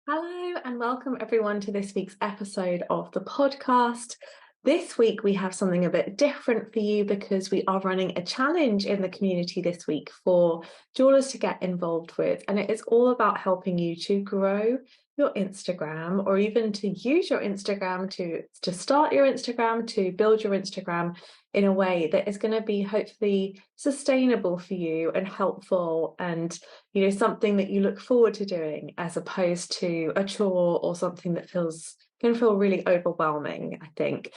Hello and welcome everyone to this week's episode of the podcast. This week we have something a bit different for you because we are running a challenge in the community this week for jewelers to get involved with, and it is all about helping you to grow your Instagram, or even to use your Instagram to start your Instagram, to build your Instagram in a way that is going to be hopefully sustainable for you and helpful, and something that you look forward to doing, as opposed to a chore or something that can feel really overwhelming, I think.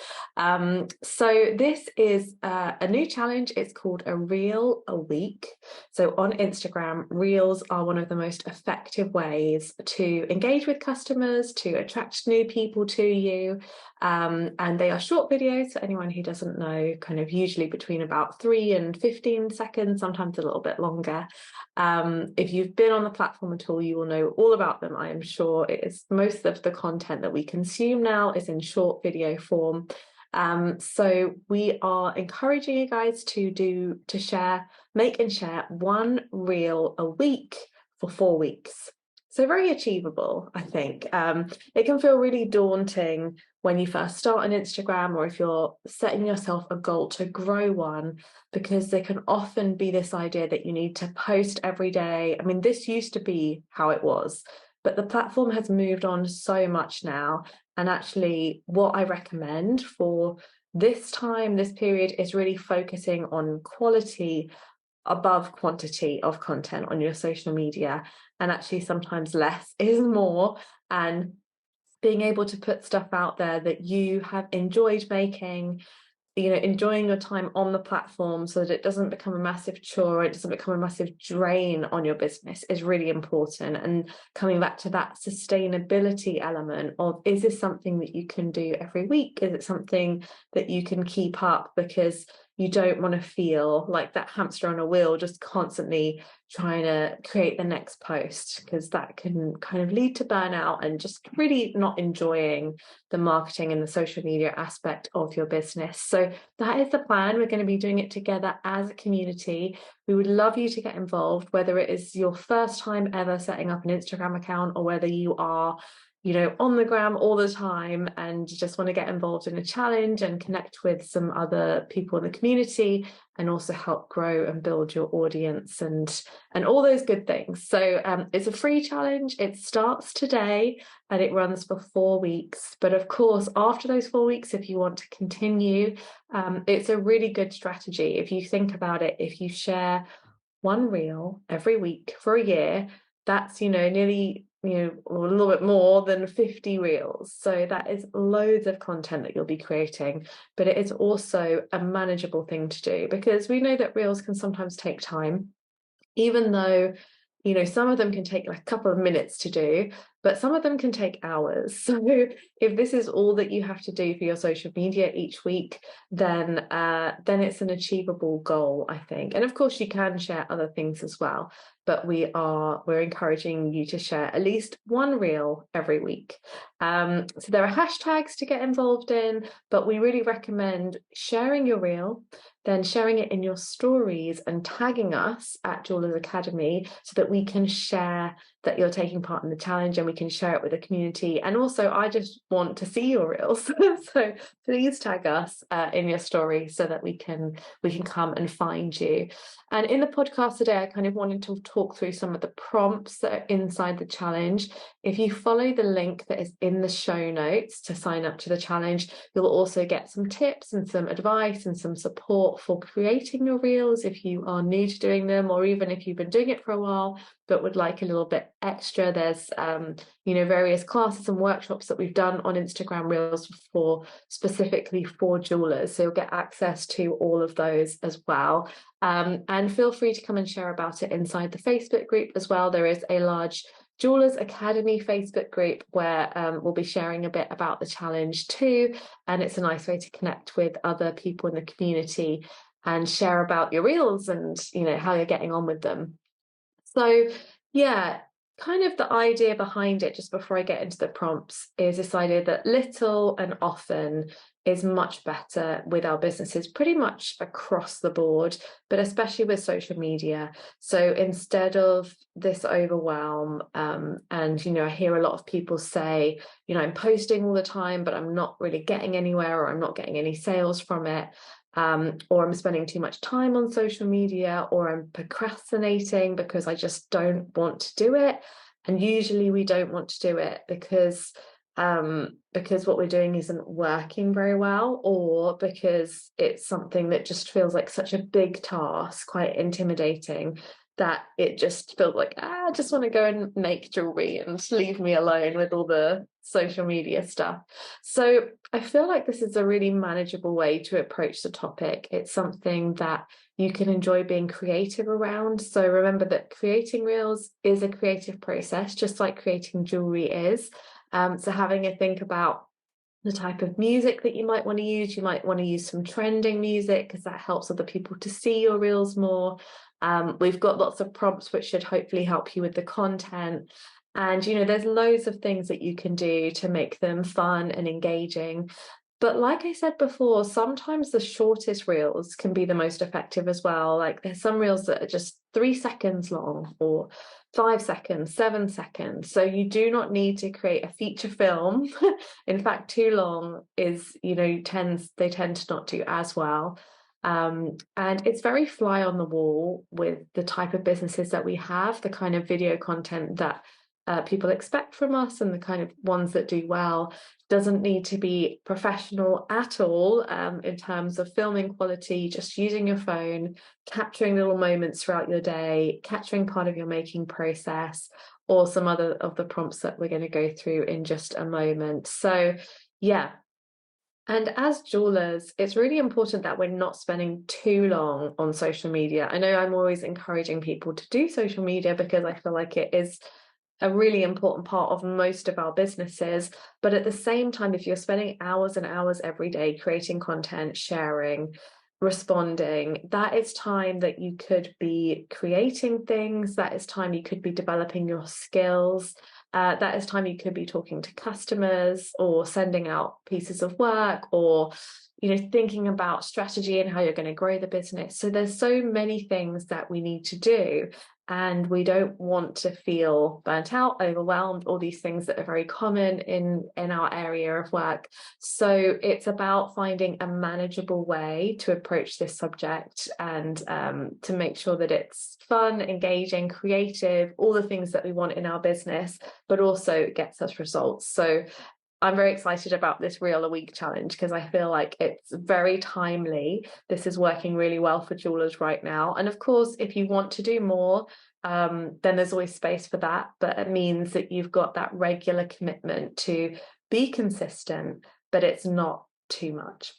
So this is a new challenge. It's called a reel a week. So on Instagram, reels are one of the most effective ways to engage with customers, to attract new people to you. And they are short videos, for anyone who doesn't know, kind of usually between about 3 and 15 seconds, sometimes a little bit longer. If you've been on the platform at all, you will know all about them, I am sure. It is most of the content that we consume now is in short video form. So we are encouraging you guys to make and share one reel a week for 4 weeks. So very achievable, I think. It can feel really daunting when you first start on Instagram, or if you're setting yourself a goal to grow one, because there can often be this idea that you need to post every day. I mean, this used to be how it was, but the platform has moved on so much now. And actually, what I recommend for this period, is really focusing on quality above quantity of content on your social media. And actually, sometimes less is more, and being able to put stuff out there that you have enjoyed making, enjoying your time on the platform, so that it doesn't become a massive chore, it doesn't become a massive drain on your business, is really important. And coming back to that sustainability element of, is this something that you can do every week? Is it something that you can keep up? Because you don't want to feel like that hamster on a wheel, just constantly trying to create the next post, because that can kind of lead to burnout and just really not enjoying the marketing and the social media aspect of your business. So that is the plan. We're going to be doing it together as a community. We would love you to get involved, whether it is your first time ever setting up an Instagram account, or whether you are on the gram all the time and just want to get involved in a challenge and connect with some other people in the community, and also help grow and build your audience and all those good things. So it's a free challenge. It starts today and it runs for 4 weeks. But of course, after those 4 weeks, if you want to continue, it's a really good strategy. If you think about it, if you share one reel every week for a year, that's nearly a little bit more than 50 reels. So that is loads of content that you'll be creating, but it is also a manageable thing to do, because we know that reels can sometimes take time, even though some of them can take like a couple of minutes to do, but some of them can take hours. So if this is all that you have to do for your social media each week, then it's an achievable goal, I think. And of course, you can share other things as well, but we're encouraging you to share at least one reel every week. So there are hashtags to get involved in, but we really recommend sharing your reel, then sharing it in your stories and tagging us at Jewelers Academy, so that we can share that you're taking part in the challenge, and we can share it with the community. And also, I just want to see your reels. So please tag us in your story, so that we can come and find you. And in the podcast today, I kind of wanted to talk through some of the prompts that are inside the challenge. If you follow the link that is in the show notes to sign up to the challenge, you'll also get some tips and some advice and some support for creating your reels if you are new to doing them, or even if you've been doing it for a while but would like a little bit extra. There's various classes and workshops that we've done on Instagram Reels specifically for jewelers, so you'll get access to all of those as well. And feel free to come and share about it inside the Facebook group as well. There is a large Jewelers Academy Facebook group where we'll be sharing a bit about the challenge too, and it's a nice way to connect with other people in the community and share about your reels and how you're getting on with them. So yeah, kind of the idea behind it, just before I get into the prompts, is this idea that little and often is much better with our businesses, pretty much across the board, but especially with social media. So instead of this overwhelm, and, you know, I hear a lot of people say, you know, I'm posting all the time, but I'm not really getting anywhere, or I'm not getting any sales from it. Or I'm spending too much time on social media, or I'm procrastinating because I just don't want to do it. And usually we don't want to do it because what we're doing isn't working very well, or because it's something that just feels like such a big task, quite intimidating, that it just feels like, I just want to go and make jewelry and leave me alone with all the social media stuff. So I feel like this is a really manageable way to approach the topic. It's something that you can enjoy being creative around. So remember that creating reels is a creative process, just like creating jewelry is. So having a think about the type of music that you might want to use. You might want to use some trending music because that helps other people to see your reels more. We've got lots of prompts which should hopefully help you with the content. And, you know, there's loads of things that you can do to make them fun and engaging. But like I said before, sometimes the shortest reels can be the most effective as well. Like there's some reels that are just 3 seconds long, or 5 seconds, 7 seconds. So you do not need to create a feature film. In fact, too long is, you know, they tend to not do as well. And it's very fly on the wall with the type of businesses that we have, the kind of video content that people expect from us, and the kind of ones that do well. Doesn't need to be professional at all in terms of filming quality, just using your phone, capturing little moments throughout your day, capturing part of your making process, or some other of the prompts that we're going to go through in just a moment. So yeah. And as jewelers, it's really important that we're not spending too long on social media. I know I'm always encouraging people to do social media because I feel like it is a really important part of most of our businesses. But at the same time, if you're spending hours and hours every day creating content, sharing, responding, that is time that you could be creating things. That is time you could be developing your skills. That is time you could be talking to customers, or sending out pieces of work, or, you know, thinking about strategy and how you're going to grow the business. So there's so many things that we need to do, and we don't want to feel burnt out, overwhelmed, all these things that are very common in our area of work. So it's about finding a manageable way to approach this subject, and to make sure that it's fun, engaging, creative, all the things that we want in our business, but also gets us results. So I'm very excited about this Reel a Week challenge because I feel like it's very timely. This is working really well for jewelers right now. And of course, if you want to do more, then there's always space for that. But it means that you've got that regular commitment to be consistent, but it's not too much.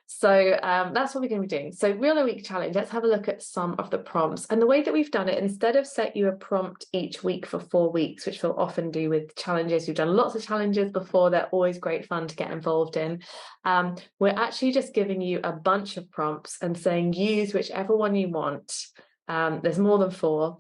So that's what we're going to be doing. So Reel a Week challenge, let's have a look at some of the prompts. And the way that we've done it, instead of set you a prompt each week for 4 weeks, which we'll often do with challenges, we've done lots of challenges before, they're always great fun to get involved in. We're actually just giving you a bunch of prompts and saying use whichever one you want. There's more than 4.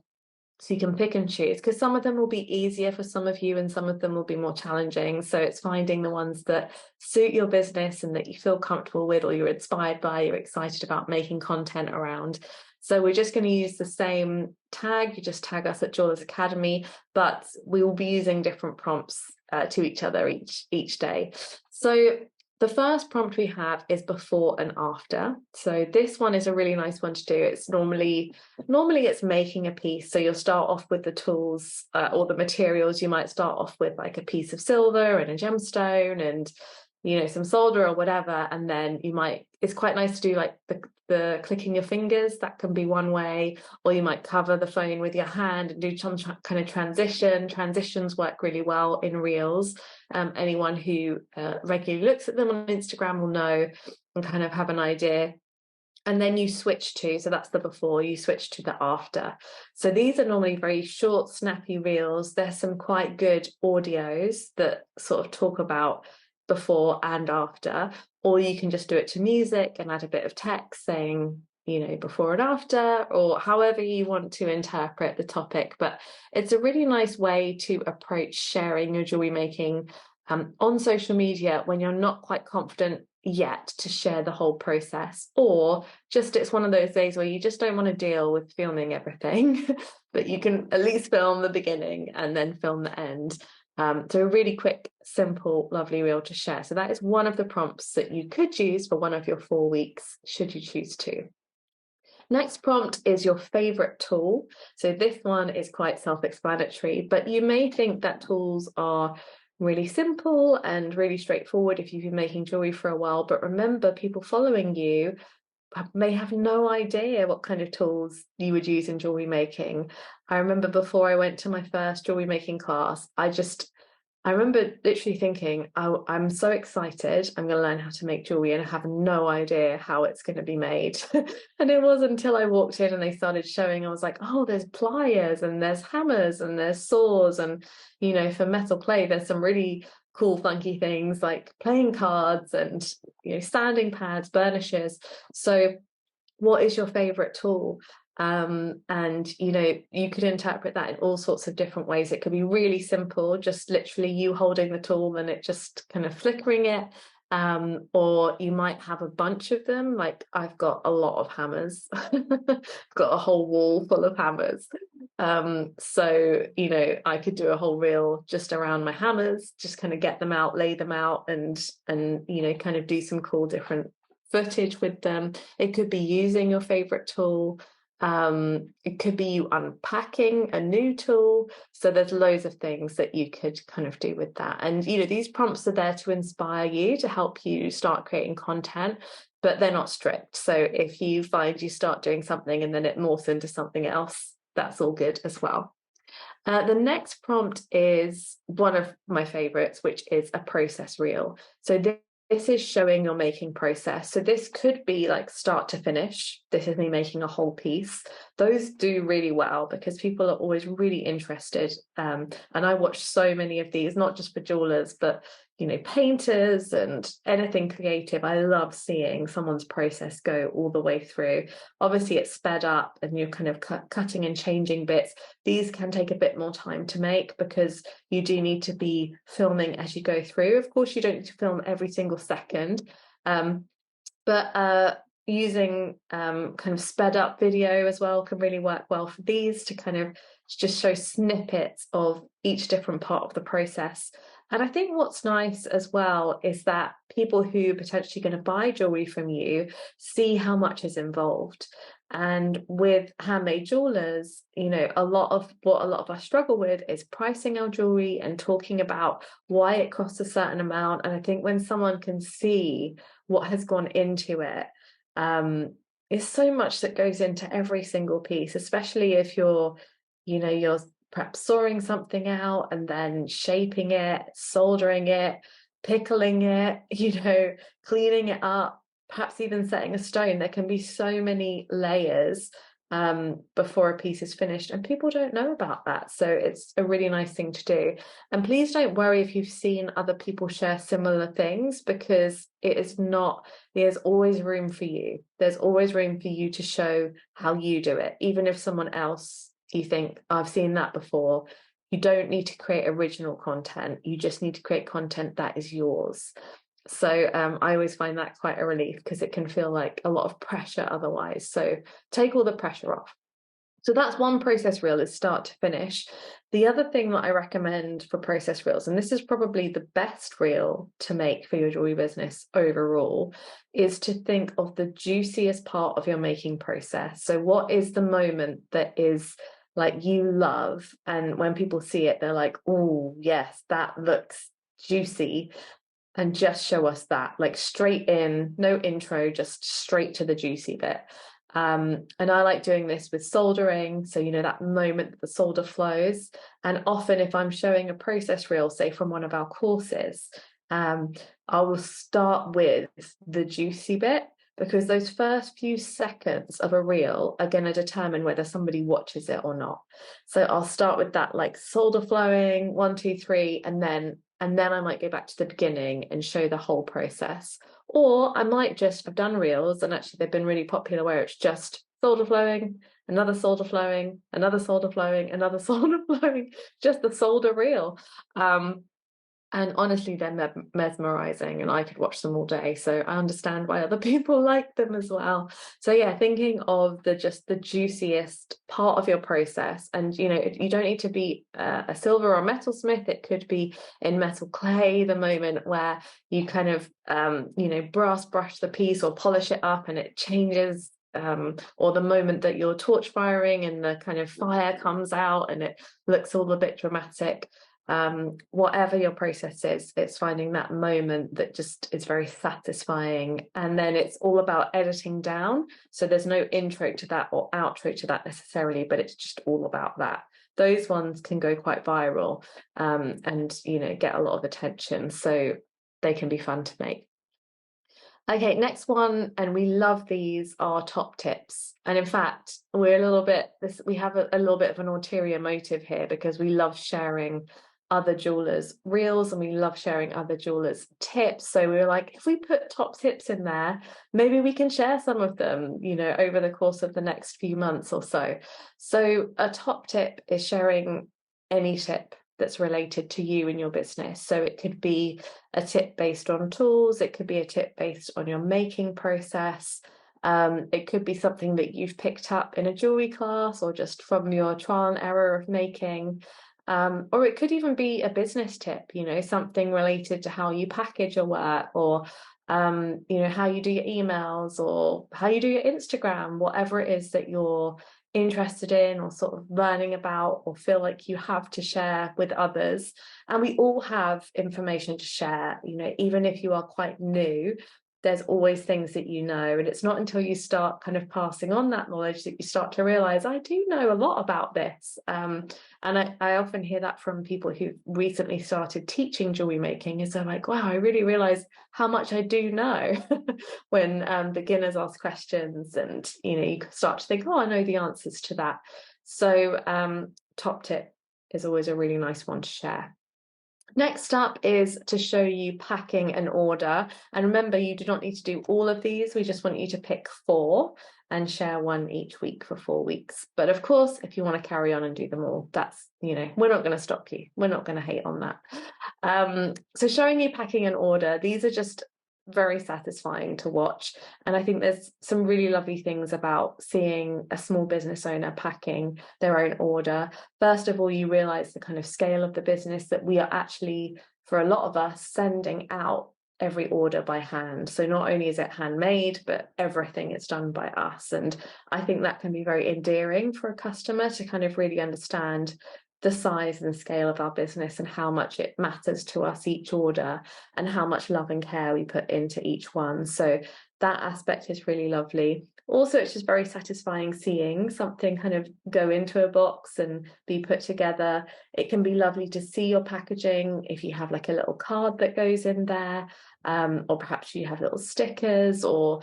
So you can pick and choose, because some of them will be easier for some of you and some of them will be more challenging. So it's finding the ones that suit your business and that you feel comfortable with, or you're inspired by, you're excited about making content around. So we're just going to use the same tag. You just tag us at Jewelers Academy, but we will be using different prompts to each other each day. So the first prompt we have is before and after. So this one is a really nice one to do. It's normally it's making a piece. So you'll start off with the tools or the materials. You might start off with like a piece of silver and a gemstone and, you know, some solder or whatever. And then it's quite nice to do like the clicking your fingers. That can be one way, or you might cover the phone with your hand and do some kind of transition. Transitions work really well in reels. Anyone who regularly looks at them on Instagram will know and kind of have an idea. And then you switch to, so that's the before, you switch to the after. So these are normally very short, snappy reels. There's some quite good audios that sort of talk about before and after, or you can just do it to music and add a bit of text saying, before and after, or however you want to interpret the topic. But it's a really nice way to approach sharing your jewelry making on social media when you're not quite confident yet to share the whole process, or just it's one of those days where you just don't want to deal with filming everything, but you can at least film the beginning and then film the end. So a really quick, simple, lovely reel to share. So that is one of the prompts that you could use for one of your 4 weeks, should you choose to. Next prompt is your favorite tool. So this one is quite self-explanatory, but you may think that tools are really simple and really straightforward if you've been making jewelry for a while. But remember, people following you may have no idea what kind of tools you would use in jewelry making. I remember before I went to my first jewelry making class, I remember literally thinking, oh, I'm so excited, I'm going to learn how to make jewelry, and I have no idea how it's going to be made. And it wasn't until I walked in and they started showing, I was like, oh, there's pliers and there's hammers and there's saws, and for metal play there's some really cool funky things like playing cards and sanding pads, burnishes. So what is your favorite tool? And you could interpret that in all sorts of different ways. It could be really simple, just literally you holding the tool and it just kind of flickering it, or you might have a bunch of them. Like I've got a lot of hammers. I've got a whole wall full of hammers. So I could do a whole reel just around my hammers, just kind of get them out, lay them out, and kind of do some cool different footage with them. It could be using your favorite tool. It could be you unpacking a new tool. So there's loads of things that you could kind of do with that. And these prompts are there to inspire you, to help you start creating content, but they're not strict. So if you find you start doing something and then it morphs into something else, that's all good as well. The next prompt is one of my favorites, which is a process reel. So this is showing your making process. So this could be like start to finish. This is me making a whole piece. Those do really well because people are always really interested. And I watch so many of these, not just for jewelers, but painters and anything creative. I love seeing someone's process go all the way through. Obviously it's sped up and you're kind of cutting and changing bits. These can take a bit more time to make because you do need to be filming as you go through. Of course, you don't need to film every single second, but using kind of sped up video as well can really work well for these, to kind of just show snippets of each different part of the process. And I think what's nice as well is that people who are potentially going to buy jewelry from you see how much is involved. And with handmade jewelers, a lot of us struggle with is pricing our jewelry and talking about why it costs a certain amount. And I think when someone can see what has gone into it, there's so much that goes into every single piece, especially if you're perhaps sawing something out and then shaping it, soldering it, pickling it, cleaning it up, perhaps even setting a stone. There can be so many layers before a piece is finished, and people don't know about that. So it's a really nice thing to do. And please don't worry if you've seen other people share similar things, because there's always room for you. There's always room for you to show how you do it. Even if someone else, you think, I've seen that before, you don't need to create original content. You just need to create content that is yours. So I always find that quite a relief, because it can feel like a lot of pressure otherwise. So take all the pressure off. So that's one process reel, is start to finish. The other thing that I recommend for process reels, and this is probably the best reel to make for your jewelry business overall, is to think of the juiciest part of your making process. So what is the moment that is like you love, and when people see it, they're like, oh yes, that looks juicy, and just show us that, like straight in, no intro, just straight to the juicy bit. And I like doing this with soldering, so that moment that the solder flows. And often if I'm showing a process reel, say from one of our courses, I will start with the juicy bit, because those first few seconds of a reel are going to determine whether somebody watches it or not. So I'll start with that, like solder flowing, 1, 2, 3, and then and then I might go back to the beginning and show the whole process. Or I might just have done reels, and actually they've been really popular where it's just solder flowing, another solder flowing, another solder flowing, another solder flowing, just the solder reel. And honestly, they're mesmerizing, and I could watch them all day. So I understand why other people like them as well. So yeah, thinking of just the juiciest part of your process. And you don't need to be a silver or metalsmith. It could be in metal clay, the moment where you kind of brass brush the piece or polish it up and it changes, or the moment that you're torch firing and the kind of fire comes out and it looks all a bit dramatic. Whatever your process is, it's finding that moment that just is very satisfying. And then it's all about editing down. So there's no intro to that or outro to that necessarily, but it's just all about that. Those ones can go quite viral, and get a lot of attention. So they can be fun to make. Okay, next one, and we love these, are top tips. And in fact, we have a little bit of an ulterior motive here, because we love sharing other jewelers' reels and we love sharing other jewelers' tips. So we were like, if we put top tips in there, maybe we can share some of them, over the course of the next few months or so. So a top tip is sharing any tip that's related to you and your business. So it could be a tip based on tools, it could be a tip based on your making process, it could be something that you've picked up in a jewelry class or just from your trial and error of making, or it could even be a business tip, something related to how you package your work, or how you do your emails, or how you do your Instagram, whatever it is that you're interested in or sort of learning about or feel like you have to share with others. And we all have information to share, even if you are quite new, there's always things that and it's not until you start kind of passing on that knowledge that you start to realize, I do know a lot about this. And I often hear that from people who've recently started teaching jewelry making, is they're like, wow, I really realize how much I do know when beginners ask questions, and you start to think, oh, I know the answers to that. So top tip is always a really nice one to share. Next up is to show you packing an order. And remember, you do not need to do all of these. We just want you to pick 4 and share one each week for 4 weeks. But of course, if you want to carry on and do them all, that's, we're not going to stop you. We're not going to hate on that. So showing you packing an order, these are just very satisfying to watch. And I think there's some really lovely things about seeing a small business owner packing their own order. First of all, you realize the kind of scale of the business, that we are actually, for a lot of us, sending out every order by hand. So not only is it handmade, but everything is done by us. And I think that can be very endearing for a customer to kind of really understand the size and scale of our business and how much it matters to us each order, and how much love and care we put into each one. So that aspect is really lovely. Also, it's just very satisfying seeing something kind of go into a box and be put together. It can be lovely to see your packaging if you have like a little card that goes in there, or perhaps you have little stickers, or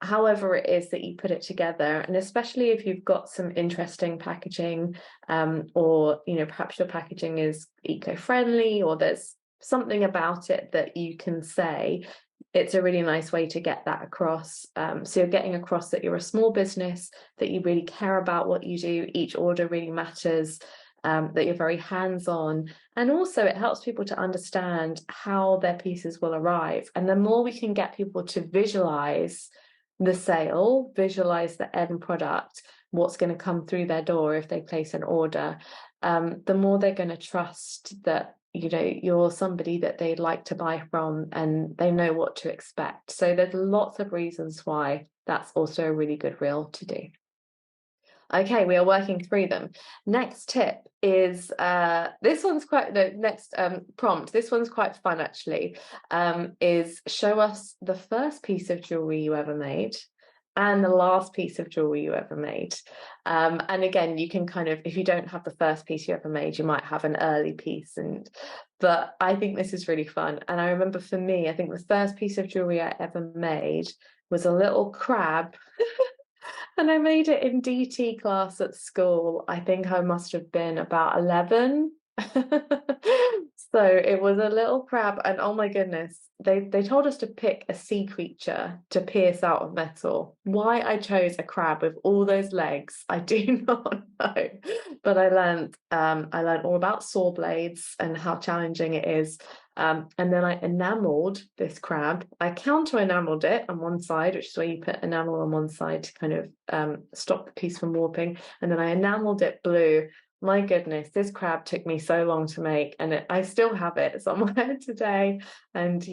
however it is that you put it together. And especially if you've got some interesting packaging, or perhaps your packaging is eco-friendly, or there's something about it that you can say, it's a really nice way to get that across. So you're getting across that you're a small business, that you really care about what you do, each order really matters, that you're very hands-on, and also it helps people to understand how their pieces will arrive. And the more we can get people to visualize the sale, visualize the end product, what's going to come through their door if they place an order, the more they're going to trust that you're somebody that they'd like to buy from, and they know what to expect. So there's lots of reasons why that's also a really good reel to do. Okay, we are working through them. Next tip is next prompt. This one's quite fun actually. Is show us the first piece of jewelry you ever made and the last piece of jewelry you ever made. And again, you can kind of, if you don't have the first piece you ever made, you might have an early piece. But I think this is really fun. And I remember for me, I think the first piece of jewelry I ever made was a little crab. And I made it in DT class at school. I think I must have been about 11 So it was a little crab, and oh my goodness, they told us to pick a sea creature to pierce out of metal. Why I chose a crab with all those legs, I do not know. But I learned all about saw blades and how challenging it is. And then I enameled this crab. I counter enameled it on one side, which is where you put enamel on one side to kind of stop the piece from warping. And then I enameled it blue. My goodness, this crab took me so long to make, and I still have it somewhere today. And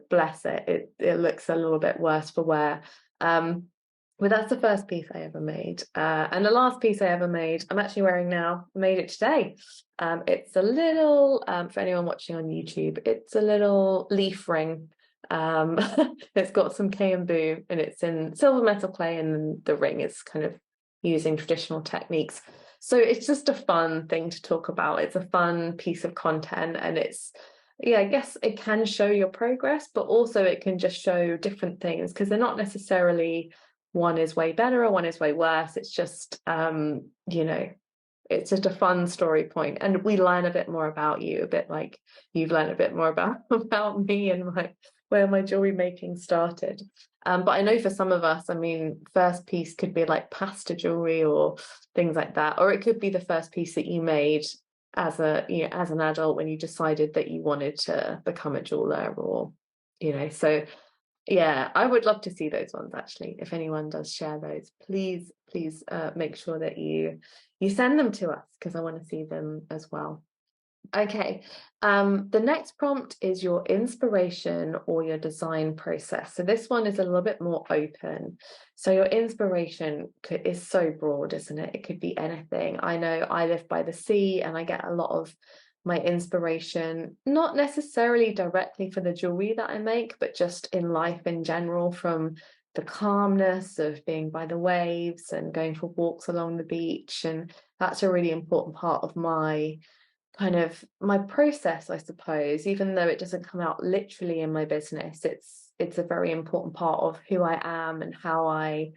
bless it, it looks a little bit worse for wear. But that's the first piece I ever made. And the last piece I ever made, I'm actually wearing now. I made it today. It's a little, for anyone watching on YouTube, it's a little leaf ring. It's got some bamboo, and it's in silver metal clay, and the ring is kind of using traditional techniques. So it's just a fun thing to talk about. It's a fun piece of content, and I guess it can show your progress, but also it can just show different things, because they're not necessarily one is way better or one is way worse. It's just, it's just a fun story point, and we learn a bit more about you, a bit like you've learned a bit more about me and where my jewelry making started. But I know for some of us, I mean, first piece could be like pasta jewelry or things like that, or it could be the first piece that you made as as an adult when you decided that you wanted to become a jeweler, or so yeah, I would love to see those ones actually. If anyone does share those, please make sure that you send them to us, because I want to see them as well. Okay, the next prompt is your inspiration or your design process. So this one is a little bit more open. So your inspiration is so broad, isn't it? It could be anything. I know I live by the sea, and I get a lot of my inspiration, not necessarily directly for the jewelry that I make, but just in life in general, from the calmness of being by the waves and going for walks along the beach. And that's a really important part of my process, I suppose. Even though it doesn't come out literally in my business, it's a very important part of who I am, and how I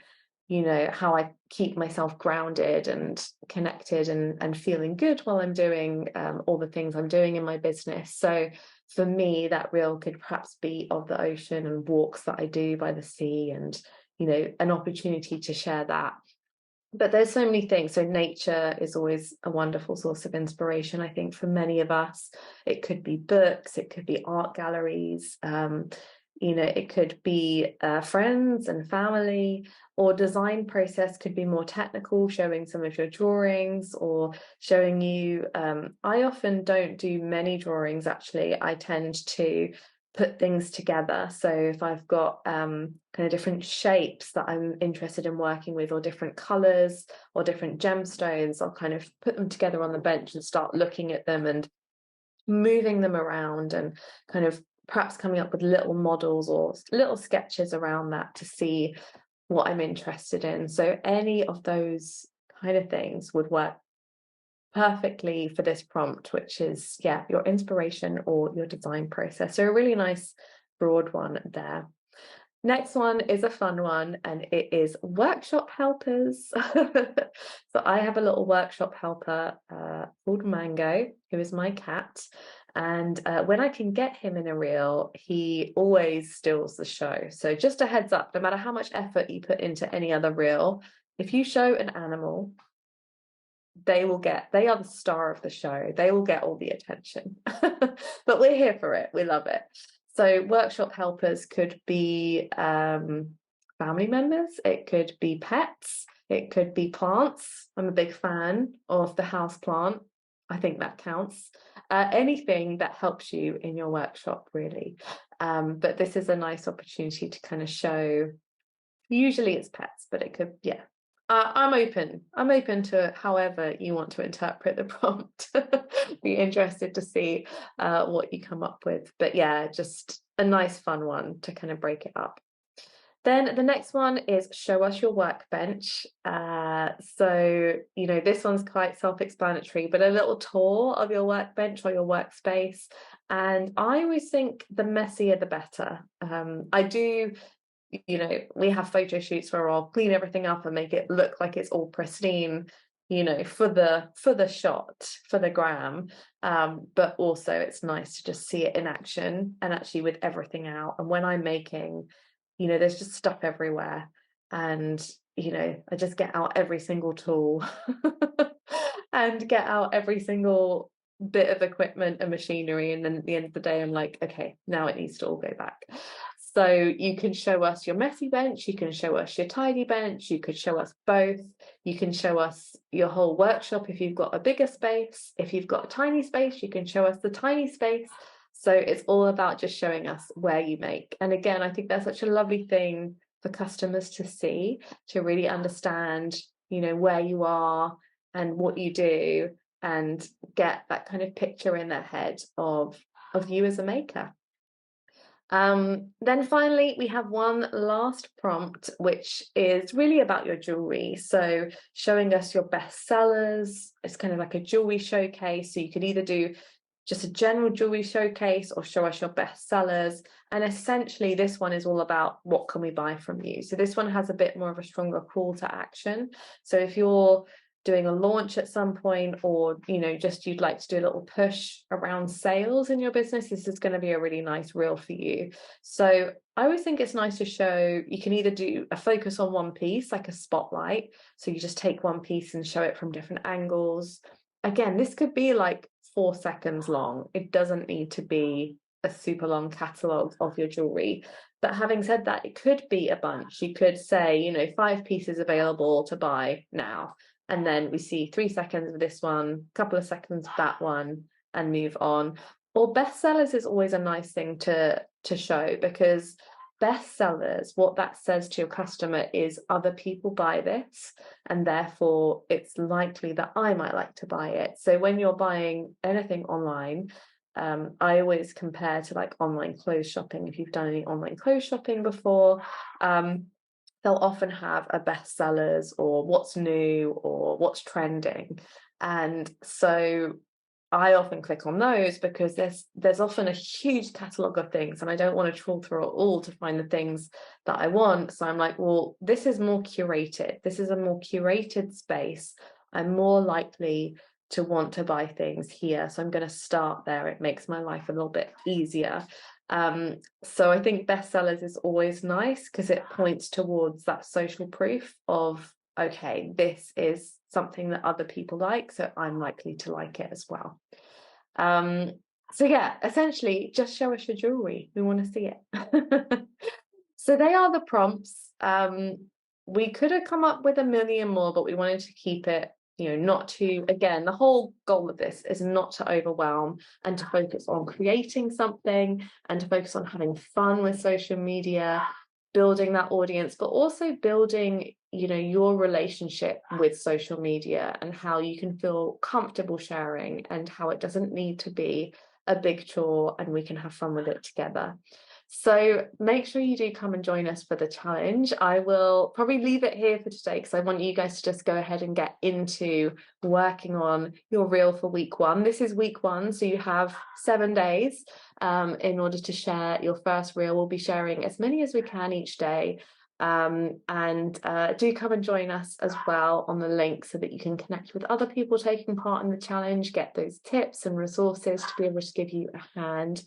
keep myself grounded and connected and feeling good while I'm doing all the things I'm doing in my business. So for me, that reel could perhaps be of the ocean and walks that I do by the sea, and an opportunity to share that. But there's so many things. So nature is always a wonderful source of inspiration, I think, for many of us. It could be books, it could be art galleries, it could be friends and family, or design process could be more technical, showing some of your drawings or showing you. I often don't do many drawings, actually. I tend to put things together. So if I've got kind of different shapes that I'm interested in working with, or different colors or different gemstones, I'll kind of put them together on the bench and start looking at them and moving them around, and kind of perhaps coming up with little models or little sketches around that to see what I'm interested in. So any of those kind of things would work perfectly for this prompt, which is your inspiration or your design process. So a really nice broad one there. Next one is a fun one, and it is workshop helpers. So I have a little workshop helper called Mango, who is my cat. And when I can get him in a reel, he always steals the show. So just a heads up, no matter how much effort you put into any other reel, if you show an animal, they are the star of the show. They will get all the attention. But we're here for it. We love it. So workshop helpers could be family members. It could be pets. It could be plants. I'm a big fan of the house plant. I think that counts. Anything that helps you in your workshop, really. But this is a nice opportunity to kind of show. Usually it's pets, but it could, I'm open to however you want to interpret the prompt. Be interested to see what you come up with. But just a nice fun one to kind of break it up. Then the next one is show us your workbench. So this one's quite self-explanatory, but a little tour of your workbench or your workspace. And I always think the messier the better. I do. We have photo shoots where I'll clean everything up and make it look like it's all pristine. you know, for the shot, for the gram, but also it's nice to just see it in action and actually with everything out. And when I'm making, you know, there's just stuff everywhere, and you know, I just get out every single tool and get out every single bit of equipment and machinery, and then at the end of the day I'm like, okay, now it needs to all go back. So you can show us your messy bench, you can show us your tidy bench, you could show us both, you can show us your whole workshop if you've got a bigger space. If you've got a tiny space, you can show us the tiny space. So it's all about just showing us where you make. And again, I think that's such a lovely thing for customers to see, to really understand, you know, where you are and what you do, and get that kind of picture in their head of you as a maker. Then finally, we have one last prompt, which is really about your jewelry. So showing us your bestsellers. It's kind of like a jewelry showcase. So you could either do just a general jewelry showcase or show us your bestsellers. And essentially this one is all about what can we buy from you. So this one has a bit more of a stronger call to action. So if you're doing a launch at some point, or you know, just you'd like to do a little push around sales in your business, this is going to be a really nice reel for you. So I always think it's nice to show, you can either do a focus on one piece, like a spotlight, so you just take one piece and show it from different angles. Again, this could be like 4 seconds long. It doesn't need to be a super long catalogue of your jewelry. But having said that, it could be a bunch. You could say, you know, 5 pieces available to buy now. And then we see 3 seconds of this one, a couple of seconds of that one, and move on. Or bestsellers is always a nice thing to show, because bestsellers, what that says to your customer is other people buy this, and therefore it's likely that I might like to buy it. So when you're buying anything online, I always compare to like online clothes shopping. If you've done any online clothes shopping before, they'll often have a bestsellers or what's new or what's trending. And so I often click on those because there's often a huge catalogue of things, and I don't want to trawl through it all to find the things that I want. So I'm like, well, this is more curated. This is a more curated space. I'm more likely to want to buy things here. So I'm going to start there. It makes my life a little bit easier. So I think bestsellers is always nice because it points towards that social proof of, okay, this is something that other people like, so I'm likely to like it as well. So yeah, essentially just show us your jewelry. We want to see it. So they are the prompts. We could have come up with a million more, but we wanted to keep it, you know, not to, again, the whole goal of this is not to overwhelm, and to focus on creating something, and to focus on having fun with social media, building that audience, but also building, you know, your relationship with social media, and how you can feel comfortable sharing, and how it doesn't need to be a big chore, and we can have fun with it together. So make sure you do come and join us for the challenge. I will probably leave it here for today because I want you guys to just go ahead and get into working on your reel for week 1. This is week 1, so you have 7 days in order to share your first reel. We'll be sharing as many as we can each day. And do come and join us as well on the link so that you can connect with other people taking part in the challenge, get those tips and resources to be able to give you a hand.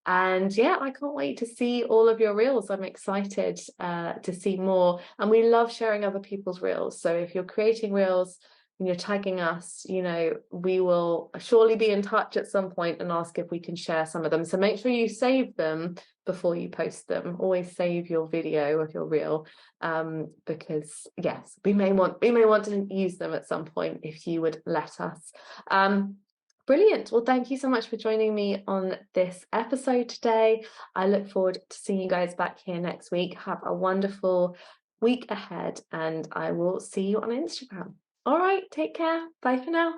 And yeah, I can't wait to see all of your reels. I'm excited to see more. And we love sharing other people's reels. So if you're creating reels and you're tagging us, you know, we will surely be in touch at some point and ask if we can share some of them. So make sure you save them before you post them. Always save your video of your reel, because yes, we may want to use them at some point if you would let us. Brilliant. Well, thank you so much for joining me on this episode today. I look forward to seeing you guys back here next week. Have a wonderful week ahead, and I will see you on Instagram. All right, take care. Bye for now.